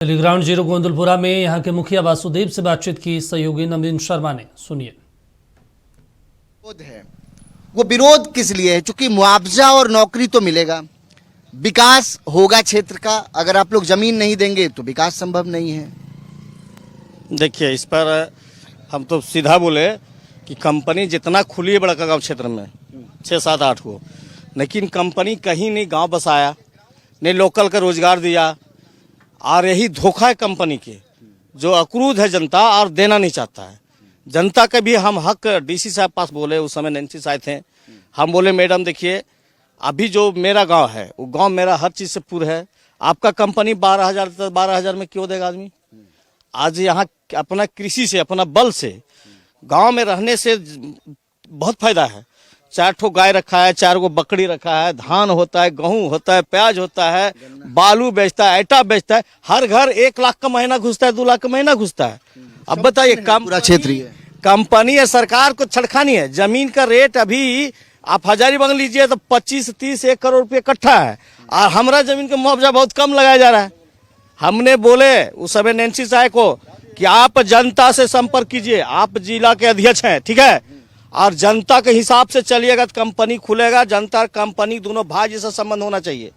Ground zero Gondalpura में यहां के मुखिया वासुदेव से बातचीत की सहयोगी नवीन शर्मा ने। सुनिए। वो विरोध किस लिए है? क्योंकि मुआवजा और नौकरी तो मिलेगा, विकास होगा क्षेत्र का। अगर आप लोग जमीन नहीं देंगे तो विकास संभव नहीं है। देखिए, इस पर हम तो सीधा बोले कि कंपनी जितना खुली है बड़कागांव क्षेत्र में 6, 7, 8 को, लेकिन कंपनी कहीं नहीं गांव बसाया, नहीं लोकल का रोजगार दिया। और यही धोखा है कंपनी के, जो अक्रूध है जनता और देना नहीं चाहता है। जनता का भी हम हक डीसी साहब पास बोले, उस समय नैन्सी साहब थे। हम बोले मैडम देखिए, अभी जो मेरा गांव है वो गांव मेरा हर चीज से पूरा है। आपका कंपनी 12,000 में क्यों देगा आदमी? आज यहाँ अपना कृषि से, अपना बल से, गांव में रहने से बहुत फायदा है। 4 ठो गाय रखा है, 4 गो बकरी रखा है, धान होता है, गेहूं होता है, प्याज होता है, बालू बेचता है, आटा बेचता है। हर घर 1 लाख का महीना घुसता है, 2 लाख का महीना घुसता है। अब बताइए, पूरा क्षेत्र है, कंपनी है, सरकार को छड़खानी है। जमीन का रेट अभी आप हजारीबाग लीजिए तो 25-30 1 करोड़ रुपये इकट्ठा है, और हमारा जमीन का मुआवजा बहुत कम लगाया जा रहा है। हमने बोले उस समय नैन्सी साहब को कि आप जनता से संपर्क कीजिए, आप जिला के अध्यक्ष हैं, ठीक है, और जनता के हिसाब से चलिएगा तो कंपनी खुलेगा। जनता कंपनी दोनों भाई जैसा संबंध होना चाहिए,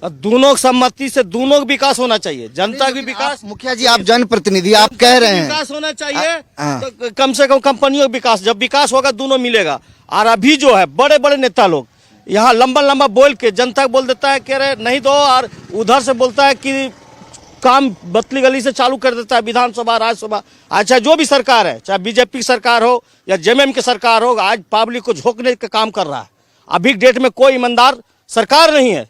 और दोनों सम्मति से दोनों विकास होना चाहिए। जनता भी विकास, मुखिया जी आप जनप्रतिनिधि, आप कह रहे हैं विकास होना चाहिए, तो कम से कम कंपनियों का विकास, जब विकास होगा दोनों मिलेगा। और अभी जो है बड़े बड़े नेता लोग यहाँ लंबा लंबा बोल के जनता को बोल देता है, कह रहे नहीं दो, और उधर से बोलता है कि काम बतली गली से चालू कर देता है। विधानसभा, राज्यसभा, अच्छा जो भी सरकार है, चाहे बीजेपी की सरकार हो या जेएमएम की सरकार हो, आज पब्लिक को झोंकने का काम कर रहा है। अभी डेट में कोई ईमानदार सरकार नहीं है,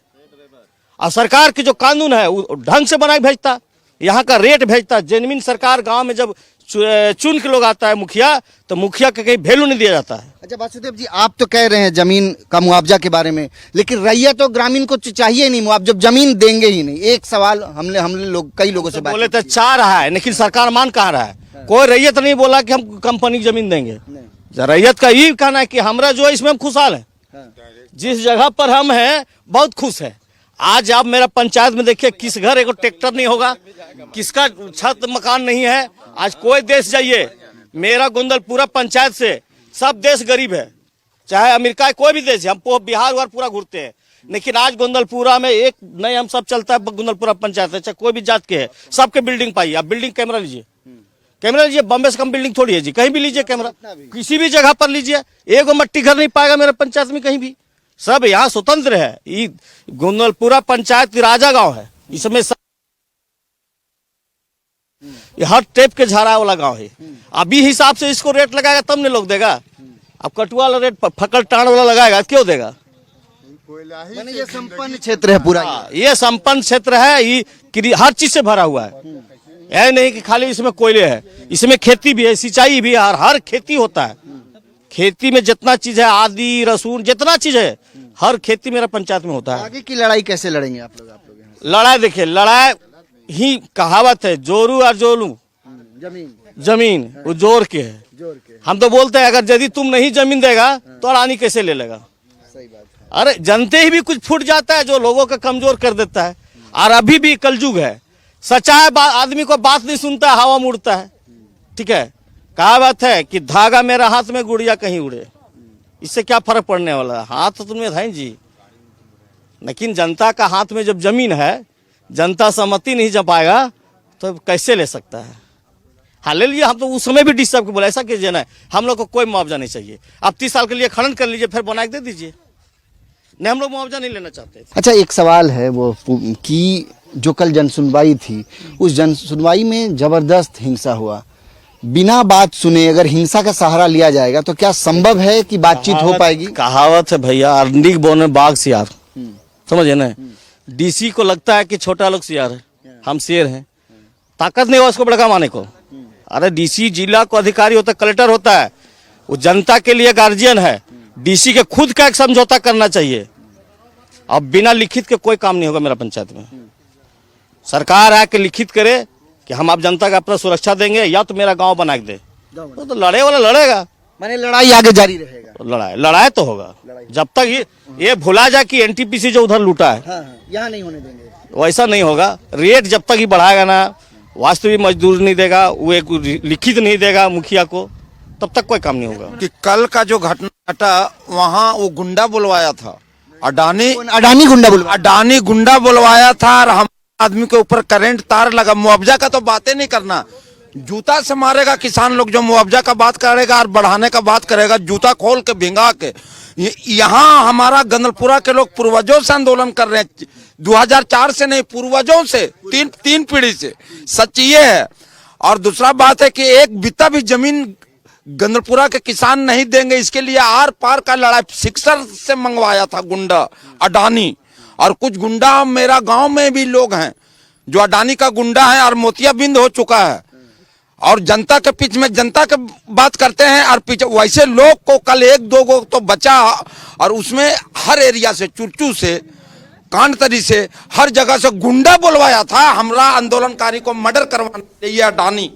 और सरकार की जो कानून है वो ढंग से बना के भेजता, यहाँ का रेट भेजता। जेन्युइन सरकार गांव में जब चुन के लोग आता है मुखिया, तो मुखिया का कहीं वैल्यू नहीं दिया जाता है। अच्छा वासुदेव जी, आप तो कह रहे हैं जमीन का मुआवजा के बारे में, लेकिन रैयत तो ग्रामीण को चाहिए नहीं मुआवजा, जब जमीन देंगे ही नहीं। एक सवाल हमने लोग कई लोगों से बोले तो चाह रहा है, लेकिन सरकार मान कहाँ रहा है। कोई रैयत नहीं बोला कि हम कंपनी की जमीन देंगे। रैयत का ये कहना है कि हमारा जो है इसमें हम खुशहाल है, जिस जगह पर हम हैं बहुत खुश है। आज आप मेरा पंचायत में देखिए, किस घर एक ट्रैक्टर नहीं होगा, किसका छत मकान नहीं है। आज कोई देश जाइए, मेरा गोंदलपुरा पंचायत से सब देश गरीब है, चाहे अमेरिका कोई भी देश है। हम बिहार वार पूरा घूरते हैं, लेकिन आज गोंदलपुरा में एक नहीं, हम सब चलता है गोंदलपुरा पंचायत है, चाहे कोई भी जात के है, सबके बिल्डिंग पाइए। आप बिल्डिंग कैमरा लीजिए, कैमरा लीजिए, बम्बे से कम बिल्डिंग थोड़ी है जी, कहीं भी लीजिए कैमरा, किसी भी जगह पर लीजिए, एक मट्टी घर नहीं पाएगा मेरे पंचायत में कहीं भी। सब यहाँ स्वतंत्र है। ये गोंदलपुरा पंचायत राजा गांव है, इसमें ये हर टाइप के झाड़ा वाला गांव है। अभी हिसाब से इसको रेट लगाएगा तब नहीं लोग देगा। अब कटुआ वाला रेट फकड़ टाण वाला लगाएगा क्यों देगा? ये संपन्न क्षेत्र है पूरा। ये संपन्न क्षेत्र है, ये हर चीज से भरा हुआ है। यह नहीं कि खाली इसमें कोयले है, इसमें खेती भी है, सिंचाई भी है, हर खेती होता है। खेती में जितना चीज है, आदि लहसुन जितना चीज है, हर खेती मेरा पंचायत में होता है। आगे की लड़ाई कैसे लड़ेंगे आप लोग? लड़ाई देखिए, लड़ाई ही कहावत है, जोरू और जोलू जमीन वो जोर के है। हम तो बोलते हैं अगर यदि तुम नहीं जमीन देगा तो अडानी कैसे ले लेगा? सही बात है। अरे जनते ही भी कुछ फूट जाता है जो लोगों का कमजोर कर देता है। और अभी भी कलयुग है, सच्चाई आदमी को बात नहीं सुनता, हवा मुड़ता है। ठीक है, कहावत है कि धागा मेरा हाथ में गुड़िया कहीं उड़े, इससे क्या फर्क पड़ने वाला है? हाथ तो तुम्हें है जी, लेकिन जनता का हाथ में जब जमीन है, जनता सहमति नहीं जमाएगा तो कैसे ले सकता है? हाँ ले लीजिए, हम तो उस समय भी डी साहब को बोला ऐसा कीजिए ना, हम लोग को कोई मुआवजा नहीं चाहिए, आप 30 साल के लिए खनन कर लीजिए, फिर बना के दे दीजिए। नहीं, हम लोग मुआवजा नहीं लेना चाहते। अच्छा, एक सवाल है वो कि जो कल जनसुनवाई थी, उस जनसुनवाई में जबरदस्त हिंसा हुआ। बिना बात सुने अगर हिंसा का सहारा लिया जाएगा तो क्या संभव है कि बातचीत हो पाएगी? कहावत है भैया, अरंडी बोने बाघ सियार, समझे ना। डीसी को लगता है कि छोटा लोग सियार है, हम शेर हैं, ताकत नहीं हो उसको बड़का माने को। अरे डीसी जिला को अधिकारी होता है, कलेक्टर होता है, वो जनता के लिए गार्जियन है। डीसी के खुद का एक समझौता करना चाहिए। अब बिना लिखित के कोई काम नहीं होगा मेरा पंचायत में। सरकार आके लिखित करे कि हम आप जनता का अपना सुरक्षा देंगे, या तो मेरा गांव बना के दे, तो लड़े वाला लड़ेगा। माने लड़ाई आगे जारी रहेगा। लड़ाई लड़ाई तो होगा जब तक ये भुला जाए कि एनटीपीसी जो उधर लूटा है हाँ, यहाँ नहीं होने देंगे। वैसा नहीं होगा। रेट जब तक ही बढ़ाएगा ना, वास्तविक मजदूर नहीं देगा, वो एक लिखित नहीं देगा मुखिया को, तब तक कोई काम नहीं होगा। कि कल का जो घटना घटा वहाँ वो गुंडा बुलवाया था, अडानी अडानी गुंडा बुलवाया था और हम आदमी के ऊपर करंट तार लगा। मुआवजा का तो बातें नहीं करना, जूता से मारेगा किसान लोग जो मुआवजा का बात करेगा और बढ़ाने का बात करेगा, जूता खोल के भिंगा के। यहाँ हमारा गंदलपुरा के लोग पूर्वजों से आंदोलन कर रहे हैं, 2004 से नहीं, पूर्वजों से, तीन पीढ़ी से। सच ये है। और दूसरा बात है कि एक बित्ता भी जमीन गंदलपुरा के किसान नहीं देंगे। इसके लिए आर पार का लड़ाई सिक्सर से मंगवाया था गुंडा अडानी, और कुछ गुंडा मेरा गांव में भी लोग हैं जो अडानी का गुंडा है और मोतियाबिंद हो चुका है, और जनता के बीच में जनता के बात करते हैं। और पीछे वैसे लोग को कल एक दो को तो बचा, और उसमें हर एरिया से, चुरचू से, कांटतरी से, हर जगह से गुंडा बुलवाया था हमरा आंदोलनकारी को मर्डर करवाने ये अडानी।